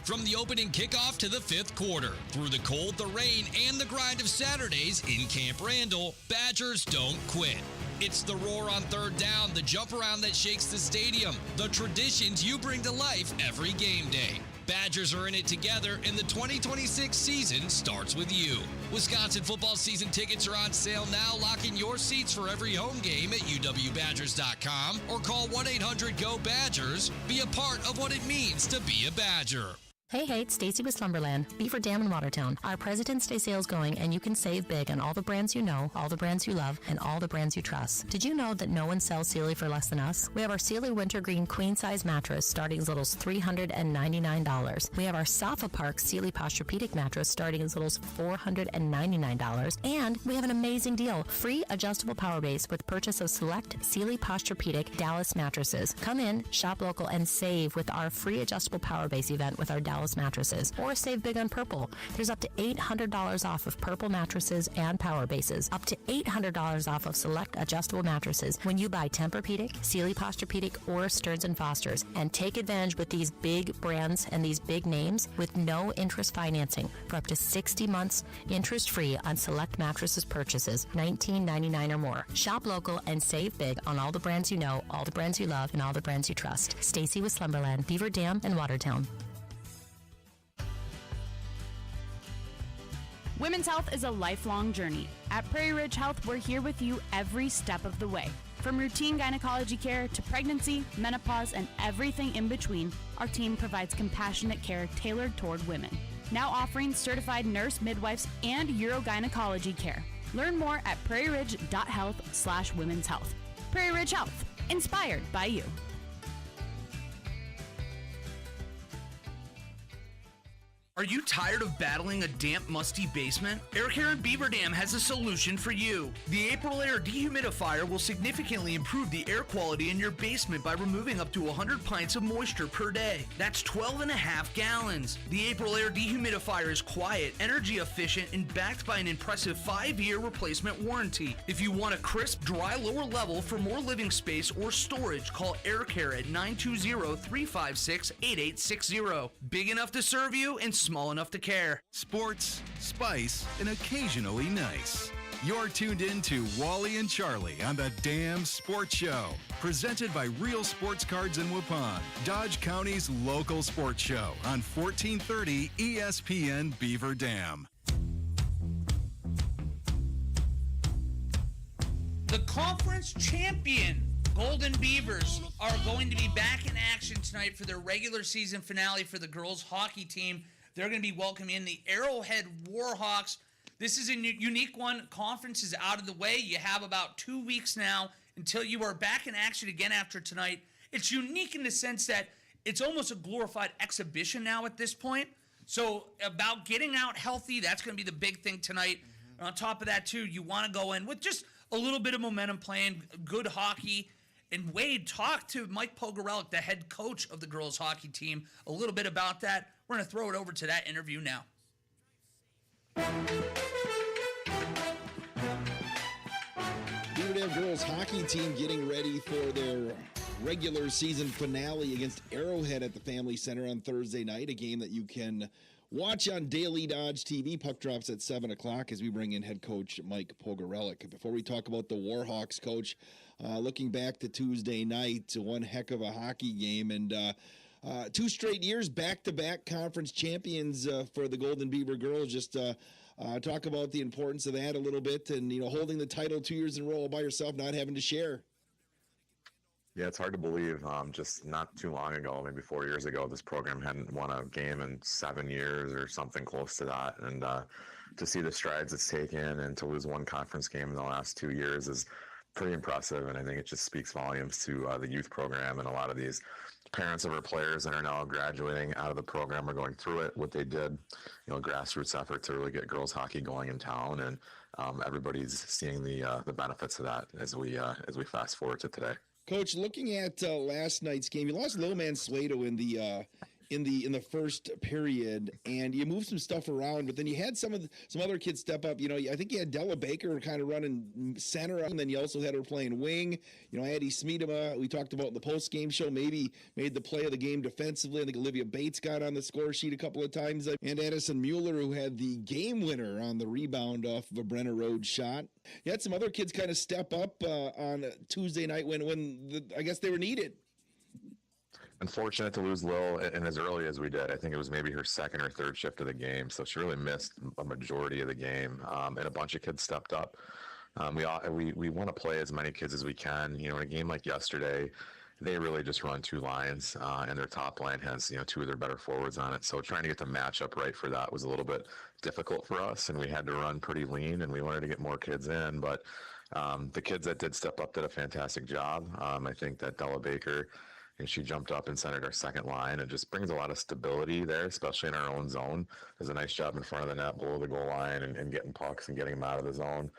From the opening kickoff to the 5th quarter, through the cold, the rain, and the grind of Saturdays in Camp Randall, Badgers don't quit. It's the roar on 3rd down, the jump around that shakes the stadium, the traditions you bring to life every game day. Badgers are in it together, and the 2026 season starts with you. Wisconsin football season tickets are on sale now. Lock in your seats for every home game at uwbadgers.com or call 1-800-GO-BADGERS. Be a part of what it means to be a Badger. Hey, it's Stacy with Slumberland, Beaver Dam in Watertown. Our President's Day sale's going, and you can save big on all the brands you know, all the brands you love, and all the brands you trust. Did you know that no one sells Sealy for less than us? We have our Sealy Wintergreen Queen Size Mattress starting as little as $399. We have our Safa Park Sealy Posturepedic Mattress starting as little as $499. And we have an amazing deal, free adjustable power base with purchase of select Sealy Posturepedic Dallas mattresses. Come in, shop local, and save with our free adjustable power base event with our Dallas Dallas mattresses. Or save big on Purple. There's up to $800 off of Purple mattresses and Power Bases. Up to $800 off of select adjustable mattresses when you buy Tempur-Pedic, Sealy Posturepedic, or Stearns & Foster's. And take advantage with these big brands and these big names with no interest financing for up to 60 months interest-free on select mattresses purchases, $19.99 or more. Shop local and save big on all the brands you know, all the brands you love, and all the brands you trust. Stacy with Slumberland, Beaver Dam, and Watertown. Women's health is a lifelong journey. At Prairie Ridge Health, we're here with you every step of the way. From routine gynecology care to pregnancy, menopause, and everything in between, our team provides compassionate care tailored toward women. Now offering certified nurse midwives and urogynecology care. Learn more at prairieridge.health/women's health. Prairie Ridge Health, inspired by you. Are you tired of battling a damp, musty basement? Air Care in Beaver Dam has a solution for you. The April Air Dehumidifier will significantly improve the air quality in your basement by removing up to 100 pints of moisture per day. That's 12.5 gallons. The April Air Dehumidifier is quiet, energy efficient, and backed by an impressive 5-year replacement warranty. If you want a crisp, dry lower level for more living space or storage, call Air Care at 920-356-8860. Big enough to serve you and small enough to care. Sports, spice, and occasionally nice. You're tuned in to Wally and Charlie on the Damn Sports Show, presented by Real Sports Cards in Waupun, Dodge County's local sports show on 1430 ESPN Beaver Dam. The conference champion Golden Beavers are going to be back in action tonight for their regular season finale for the girls hockey team. They're going to be welcoming the Arrowhead Warhawks. This is a unique one. Conference is out of the way. You have about 2 weeks now until you are back in action again after tonight. It's unique in the sense that it's almost a glorified exhibition now at this point. So about getting out healthy, that's going to be the big thing tonight. And on top of that, too, you want to go in with just a little bit of momentum, playing good hockey. And Wade talked to Mike Pogorelic, the head coach of the girls hockey team, a little bit about that. We're going to throw it over to that interview now. Beaver Dam girls hockey team getting ready for their regular season finale against Arrowhead at the Family Center on Thursday night, a game that you can watch on Daily Dodge TV. Puck drops at 7 o'clock as we bring in head coach Mike Pogorelic. Before we talk about the Warhawks, coach, looking back to Tuesday night, one heck of a hockey game, and 2 straight years back-to-back conference champions for the Golden Beaver girls. Just talk about the importance of that a little bit, and holding the title 2 years in a row all by yourself, not having to share. Yeah, it's hard to believe. Just not too long ago, maybe 4 years ago, this program hadn't won a game in 7 years or something close to that. And to see the strides it's taken and to lose one conference game in the last 2 years is pretty impressive. And I think it just speaks volumes to the youth program, and a lot of these parents of our players that are now graduating out of the program are going through it. What they did, grassroots effort to really get girls hockey going in town, and everybody's seeing the benefits of that as we fast forward to today. Coach, looking at last night's game, you lost Little Man Slato in the first period, and you moved some stuff around, but then you had some other kids step up. I think you had Della Baker kind of running center, and then you also had her playing wing. Addie Smeedema, we talked about in the post-game show, maybe made the play of the game defensively. I think Olivia Bates got on the score sheet a couple of times, and Addison Mueller, who had the game winner on the rebound off of a Brenner Road shot. You had some other kids kind of step up on Tuesday night when I guess they were needed. Unfortunate to lose Lil and as early as we did. I think it was maybe her second or third shift of the game, so she really missed a majority of the game. And a bunch of kids stepped up. We want to play as many kids as we can. In a game like yesterday, they really just run 2 lines, and their top line has 2 of their better forwards on it. So trying to get the matchup right for that was a little bit difficult for us, and we had to run pretty lean, and we wanted to get more kids in. But the kids that did step up did a fantastic job. I think that Della Baker, and she jumped up and centered our second line, and just brings a lot of stability there, especially in our own zone. Does a nice job in front of the net, below the goal line, and getting pucks and getting them out of the zone.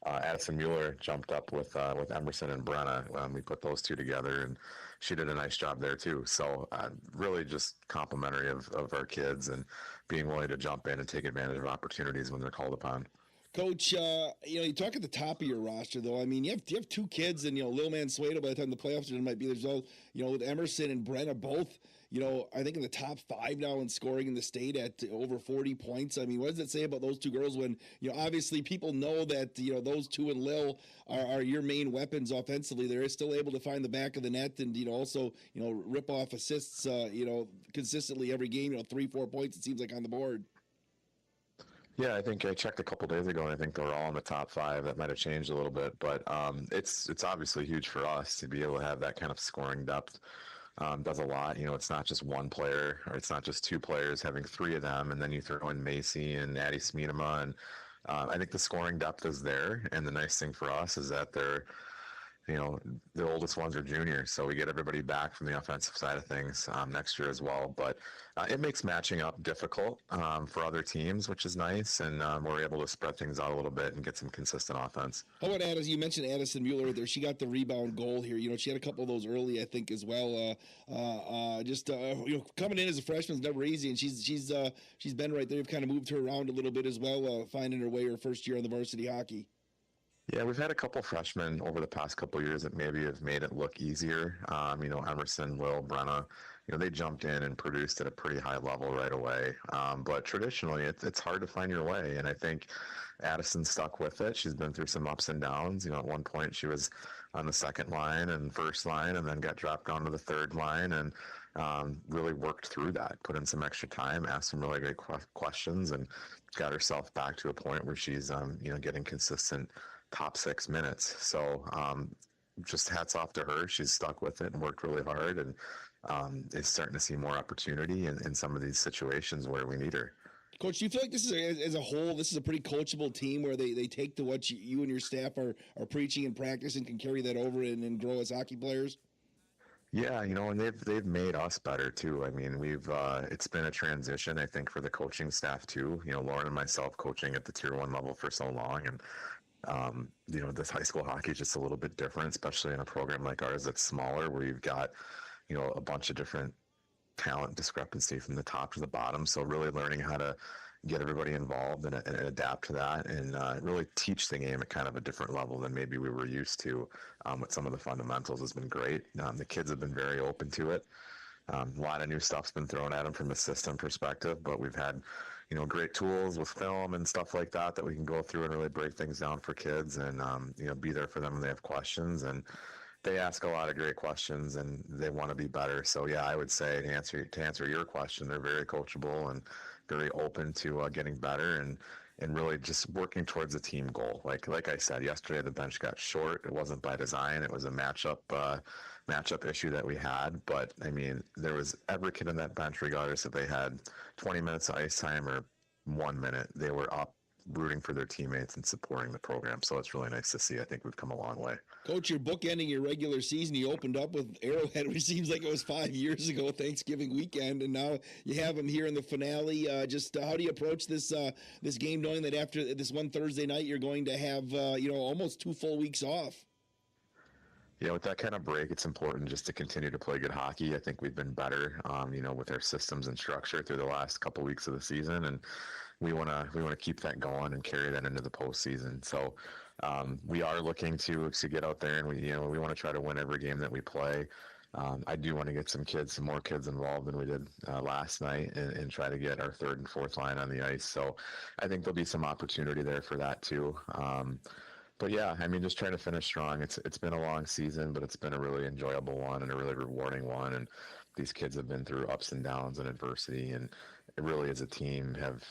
Addison Mueller jumped up with Emerson and Brenna. We put those two together, and she did a nice job there too. So really just complimentary of our kids and being willing to jump in and take advantage of opportunities when they're called upon. Coach, you talk at the top of your roster, though. I mean, you have two kids, and, Lil Mansueto, by the time the playoffs are done, might be there. So, with Emerson and Brenna both, I think in the top 5 now in scoring in the state at over 40 points. I mean, what does it say about those two girls when, obviously people know that, those two and Lil are your main weapons offensively. They're still able to find the back of the net and, also, rip off assists, consistently every game, 3-4 points, it seems like, on the board. Yeah, I think I checked a couple days ago, and I think they were all in the top 5. That might have changed a little bit, but it's obviously huge for us to be able to have that kind of scoring depth. Does a lot. It's not just one player, or it's not just 2 players, having 3 of them, and then you throw in Macy and Addie Smeedema, and I think the scoring depth is there, and the nice thing for us is that they're the oldest ones are juniors, so we get everybody back from the offensive side of things next year as well. But it makes matching up difficult for other teams, which is nice, and we're able to spread things out a little bit and get some consistent offense. How about Addison? You mentioned Addison Mueller right there. She got the rebound goal here. She had a couple of those early, I think, as well. Coming in as a freshman is never easy, and she's been right there. You've kind of moved her around a little bit as well, finding her way her first year on the varsity hockey. Yeah, we've had a couple freshmen over the past couple of years that maybe have made it look easier. Emerson, Lil, Brenna, they jumped in and produced at a pretty high level right away. But traditionally, it's hard to find your way, and I think Addison stuck with it. She's been through some ups and downs. At one point she was on the second line and first line, and then got dropped down to the third line, and really worked through that, put in some extra time, asked some really great questions, and got herself back to a point where she's getting consistent top 6 minutes. So just hats off to her. She's stuck with it and worked really hard, and is starting to see more opportunity in some of these situations where we need her. Coach, do you feel like this is, as a whole, this is a pretty coachable team where they take to what you and your staff are preaching in practice and can carry that over and grow as hockey players? Yeah, and they've made us better too. I mean, it's been a transition, I think, for the coaching staff too. Lauren and myself coaching at the Tier 1 level for so long, and this high school hockey is just a little bit different, especially in a program like ours that's smaller, where you've got, a bunch of different talent discrepancy from the top to the bottom. So really learning how to get everybody involved and adapt to that, and really teach the game at kind of a different level than maybe we were used to with some of the fundamentals has been great. The kids have been very open to it. A lot of new stuff's been thrown at them from a system perspective, but we've had great tools with film and stuff like that we can go through and really break things down for kids, and be there for them when they have questions. And they ask a lot of great questions, and they want to be better. So yeah, I would say to answer your question, they're very coachable and very open to getting better, and really just working towards a team goal. Like I said yesterday, the bench got short. It wasn't by design. It was a matchup issue that we had. But I mean, there was every kid on that bench, regardless if they had 20 minutes of ice time or 1 minute, they were up rooting for their teammates and supporting the program. So it's really nice to see. I think we've come a long way. Coach, you're bookending your regular season. You opened up with Arrowhead, which seems like it was 5 years ago, Thanksgiving weekend, and now you have them here in the finale. How do you approach this game, knowing that after this one Thursday night, you're going to have almost 2 full weeks off? Yeah, with that kind of break, it's important just to continue to play good hockey. I think we've been better, with our systems and structure through the last couple weeks of the season, and we want to keep that going and carry that into the postseason. So we are looking to get out there, and we want to try to win every game that we play. I do want to get some more kids involved than we did last night, and try to get our third and fourth line on the ice. So I think there'll be some opportunity there for that too. But yeah, I mean, just trying to finish strong. It's been a long season, but it's been a really enjoyable one and a really rewarding one. And these kids have been through ups and downs and adversity, and really as a team have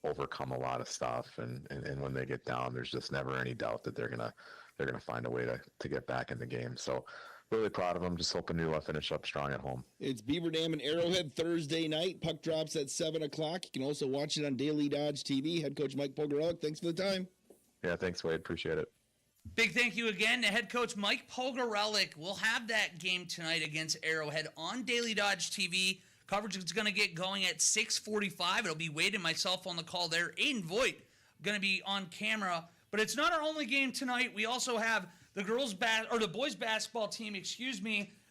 overcome a lot of stuff. And when they get down, there's just never any doubt that they're gonna find a way to get back in the game. So really proud of them. Just hoping to finish up strong at home. It's Beaver Dam and Arrowhead Thursday night. Puck drops at 7 o'clock. You can also watch it on Daily Dodge TV. Head coach Mike Pogorelic, thanks for the time. Yeah, thanks, Wade. Appreciate it. Big thank you again to head coach Mike Pogorelic. We'll have that game tonight against Arrowhead on Daily Dodge TV. Coverage is going to get going at 6:45. It'll be Wade and myself on the call there. Aiden Voigt going to be on camera. But But it's not our only game tonight. We also have the boys basketball team,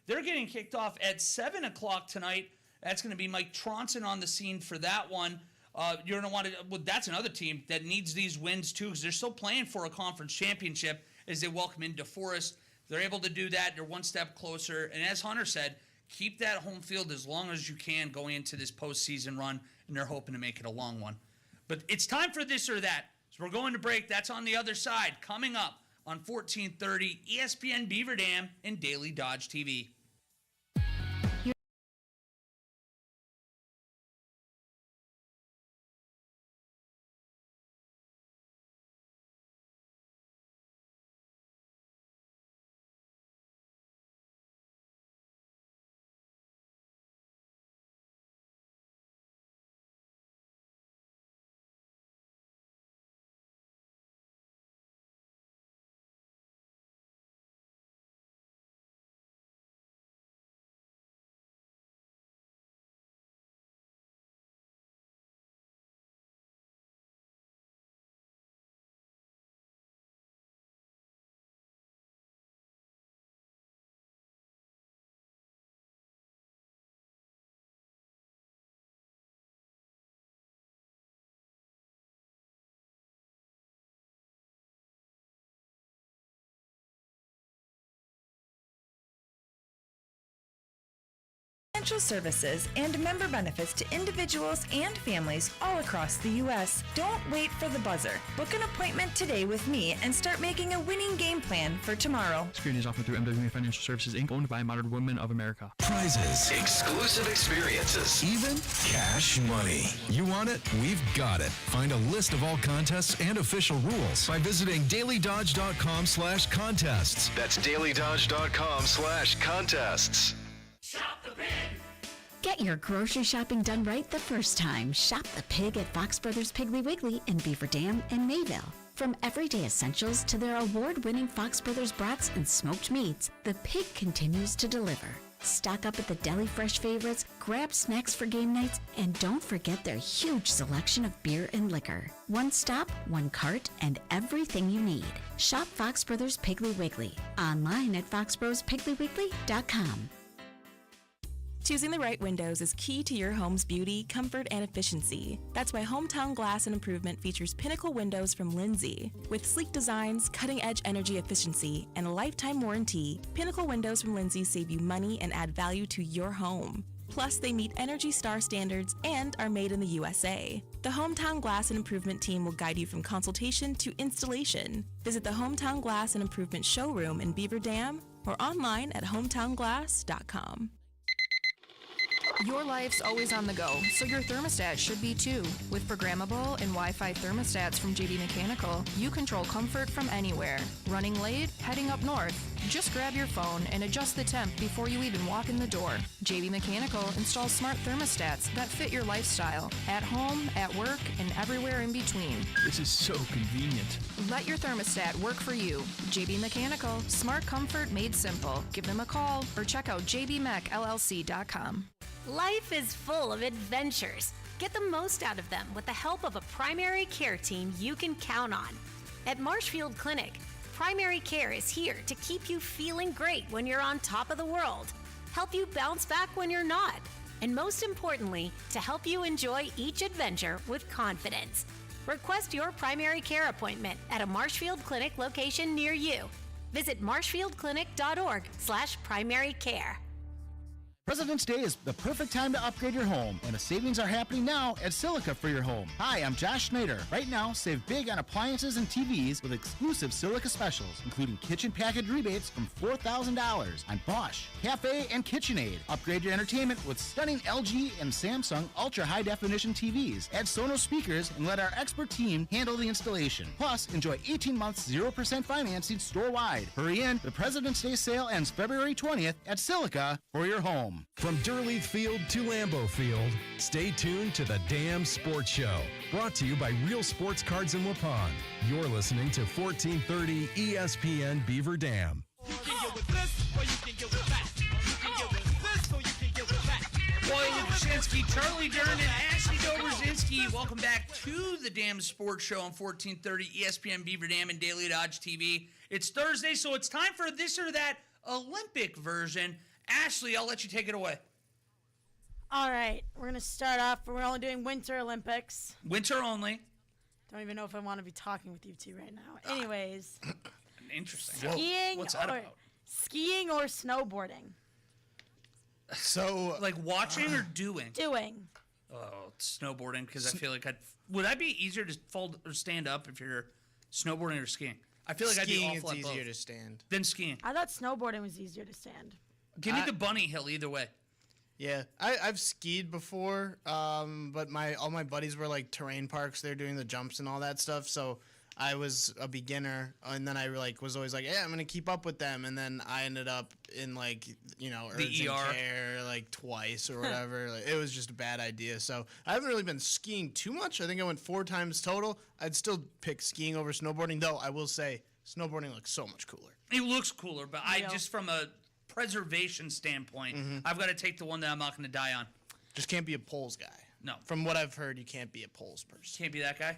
they're getting kicked off at 7 o'clock tonight. That's going to be Mike Tronson on the scene for that one. You're going to want to. Well, that's another team that needs these wins too, because they're still playing for a conference championship as they welcome in DeForest. They're able to do that. They're one step closer. And as Hunter said, keep that home field as long as you can going into this postseason run, and they're hoping to make it a long one. But it's time for this or that. So we're going to break. That's on the other side. Coming up on 1430 ESPN Beaver Dam and Daily Dodge TV. Financial services and member benefits to individuals and families all across the U.S. Don't wait for the buzzer. Book an appointment today with me and start making a winning game plan for tomorrow. Screening is offered through MWA Financial Services, Inc., owned by Modern Women of America. Prizes, exclusive experiences, even cash money. You want it? We've got it. Find a list of all contests and official rules by visiting dailydodge.com/contests. That's dailydodge.com/contests. Shop the Pig. Get your grocery shopping done right the first time. Shop the Pig at Fox Brothers Piggly Wiggly in Beaver Dam and Mayville. From everyday essentials to their award-winning Fox Brothers brats and smoked meats, the Pig continues to deliver. Stock up at the deli fresh favorites, grab snacks for game nights, and don't forget their huge selection of beer and liquor. One stop, one cart, and everything you need. Shop Fox Brothers Piggly Wiggly online at foxbrospiglywiggly.com. Choosing the right windows is key to your home's beauty, comfort, and efficiency. That's why Hometown Glass and Improvement features pinnacle windows from Lindsay. With sleek designs, cutting-edge energy efficiency, and a lifetime warranty, pinnacle windows from Lindsay save you money and add value to your home. Plus, they meet Energy Star standards and are made in the USA. The Hometown Glass and Improvement team will guide you from consultation to installation. Visit the Hometown Glass and Improvement showroom in Beaver Dam or online at hometownglass.com. Your life's always on the go, so your thermostat should be too. With programmable and Wi-Fi thermostats from JB Mechanical, you control comfort from anywhere. Running late? Heading up north? Just grab your phone and adjust the temp before you even walk in the door. JB Mechanical installs smart thermostats that fit your lifestyle, at home, at work, and everywhere in between. This is so convenient. Let your thermostat work for you. JB Mechanical, smart comfort made simple. Give them a call or check out jbmechllc.com. Life is full of adventures. Get the most out of them with the help of a primary care team you can count on. At Marshfield Clinic, primary care is here to keep you feeling great when you're on top of the world, help you bounce back when you're not, and most importantly, to help you enjoy each adventure with confidence. Request your primary care appointment at a Marshfield Clinic location near you. Visit marshfieldclinic.org/primary care. President's Day is the perfect time to upgrade your home, and the savings are happening now at Silica for your home. Hi, I'm Josh Schneider. Right now, save big on appliances and TVs with exclusive Silica specials, including kitchen package rebates from $4,000 on Bosch, Cafe, and KitchenAid. Upgrade your entertainment with stunning LG and Samsung ultra high-definition TVs. Add Sonos speakers and let our expert team handle the installation. Plus, enjoy 18 months 0% financing store-wide. Hurry in, the President's Day sale ends February 20th at Silica for your home. From Durleith Field to Lambeau Field, stay tuned to the Damn Sports Show. Brought to you by Real Sports Cards in Waupun. You're listening to 1430 ESPN Beaver Dam. You can get with this, or you can get with that. You can get with this, or you can get with that. Well, Shinsky, Charlie Dern, and Ashley Dobrzinski. Welcome back to the Damn Sports Show on 1430 ESPN Beaver Dam and Daily Dodge TV. It's Thursday, so it's time for this or that Olympic version. Ashley, I'll let you take it away. All right, we're going to start off. We're only doing Winter Olympics. Winter only. Don't even know if I want to be talking with you two right now. Anyways. Interesting. Skiing or snowboarding? So, like watching or doing? Doing. Oh, snowboarding, because I feel like would that be easier to fold or stand up if you're snowboarding or skiing? I feel like skiing, I'd be awful it's at easier both. to stand. Than skiing. I thought snowboarding was easier to stand. Give me the bunny hill either way. Yeah, I've skied before, but all my buddies were like terrain parks. They're doing the jumps and all that stuff. So I was a beginner, and then I was always like, yeah, I'm gonna keep up with them. And then I ended up in urgent care like twice or whatever. It was just a bad idea. So I haven't really been skiing too much. I think I went 4 times total. I'd still pick skiing over snowboarding, though. I will say snowboarding looks so much cooler. It looks cooler, but I just from a preservation standpoint, I've got to take the one that I'm not going to die on. Just can't be a poles guy. No. From what I've heard, you can't be a poles person. Can't be that guy?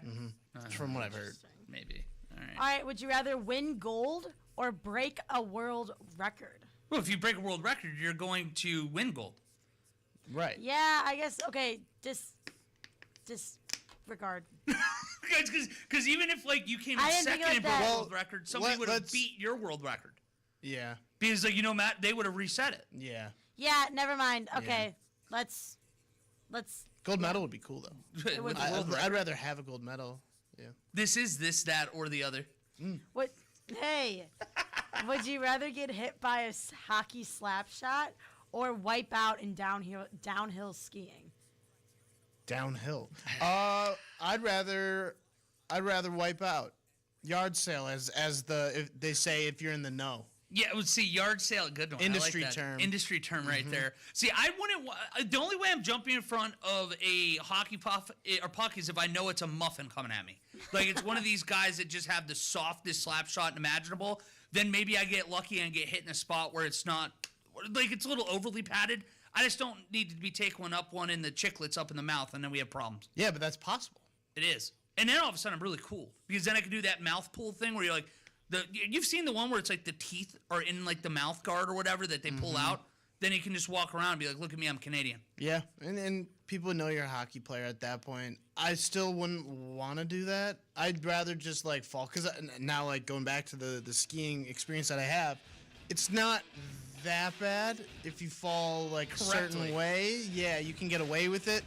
From what I've heard. Maybe. All right, would you rather win gold or break a world record? Well, if you break a world record, you're going to win gold. Right. Yeah, I guess, okay, disregard. Because even if, you came in second and broke a world record, somebody would have beat your world record. Yeah. Because, Matt, they would have reset it. Yeah. Yeah, never mind. Okay, let's. Gold medal would be cool, though. I'd rather have a gold medal. Yeah. This is this, that, or the other. What? Hey, would you rather get hit by a hockey slap shot or wipe out in downhill skiing? Downhill. I'd rather wipe out. Yard sale if they say if you're in the know. Yeah, yard sale, good one. Industry I like that. term. Industry term right there. See, I wouldn't. The only way I'm jumping in front of a hockey puck is if I know it's a muffin coming at me. Like it's one of these guys that just have the softest slap shot imaginable. Then maybe I get lucky and get hit in a spot where it's not, it's a little overly padded. I just don't need to be taking one in the chiclets up in the mouth, and then we have problems. Yeah, but that's possible. It is. And then all of a sudden I'm really cool because then I can do that mouth pull thing where you're like. You've seen the one where it's like the teeth are in like the mouth guard or whatever that they pull out. Then you can just walk around and be like, look at me, I'm Canadian. Yeah, and people know you're a hockey player at that point. I still wouldn't want to do that. I'd rather just fall. Because now going back to the skiing experience that I have, it's not that bad if you fall a certain way. Yeah, you can get away with it.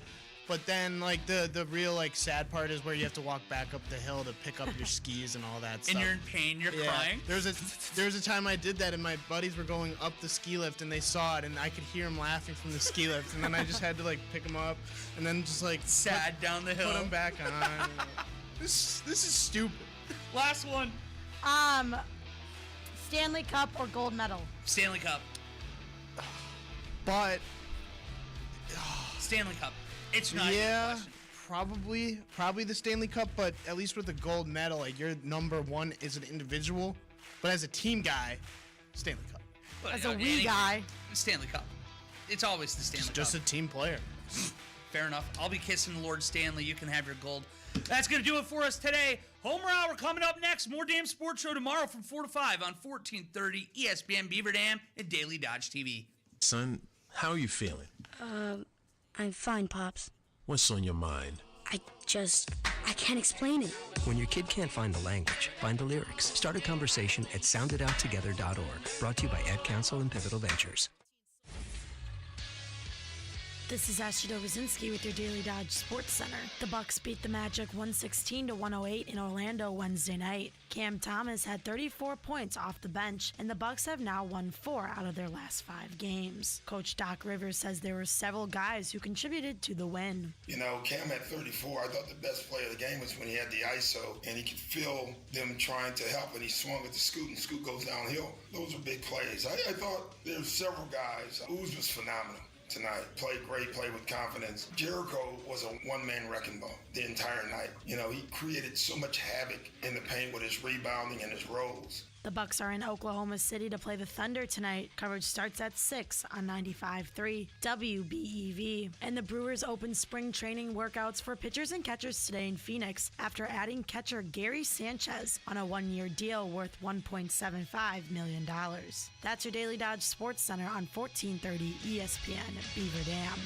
But then, the real, sad part is where you have to walk back up the hill to pick up your skis and all that stuff. And you're in pain, you're crying? There was a time I did that, and my buddies were going up the ski lift, and they saw it, and I could hear them laughing from the ski lift. And then I just had to, pick them up, and then just, sad down the hill. Put them back on. This is stupid. Last one. Stanley Cup or gold medal? Stanley Cup. But. Stanley Cup. It's not. Yeah, probably the Stanley Cup, but at least with the gold medal, you're number one as an individual, but as a team guy, Stanley Cup. But as a wee guy, Stanley Cup. It's always the Stanley Cup. Just a team player. Fair enough. I'll be kissing Lord Stanley. You can have your gold. That's going to do it for us today. Homer Hour coming up next. More Damn Sports Show tomorrow from 4 to 5 on 1430 ESPN Beaver Dam and Daily Dodge TV. Son, how are you feeling? I'm fine, Pops. What's on your mind? I can't explain it. When your kid can't find the language, find the lyrics. Start a conversation at soundedouttogether.org. Brought to you by Ad Council and Pivotal Ventures. This is Ashley Dobrzinski with your Daily Dodge Sports Center. The Bucks beat the Magic 116-108 in Orlando Wednesday night. Cam Thomas had 34 points off the bench, and the Bucks have now won 4 out of their last 5 games. Coach Doc Rivers says there were several guys who contributed to the win. Cam had 34. I thought the best play of the game was when he had the ISO, and he could feel them trying to help, and he swung at the Scoot, and Scoot goes downhill. Those are big plays. I thought there were several guys. Ooze was phenomenal tonight. Played great, played with confidence. Jericho was a one-man wrecking ball the entire night. He created so much havoc in the paint with his rebounding and his rolls. The Bucks are in Oklahoma City to play the Thunder tonight. Coverage starts at 6 on 95.3 WBEV. And the Brewers open spring training workouts for pitchers and catchers today in Phoenix after adding catcher Gary Sanchez on a one-year deal worth $1.75 million. That's your Daily Dodge Sports Center on 1430 ESPN Beaver Dam.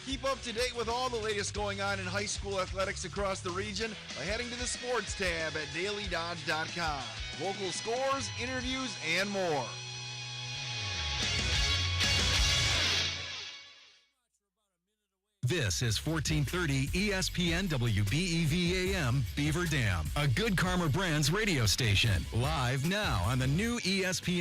Keep up to date with all the latest going on in high school athletics across the region by heading to the sports tab at dailydodge.com. Local scores, interviews, and more. This is 1430 ESPN WBEV AM Beaver Dam, a Good Karma Brands radio station. Live now on the new ESPN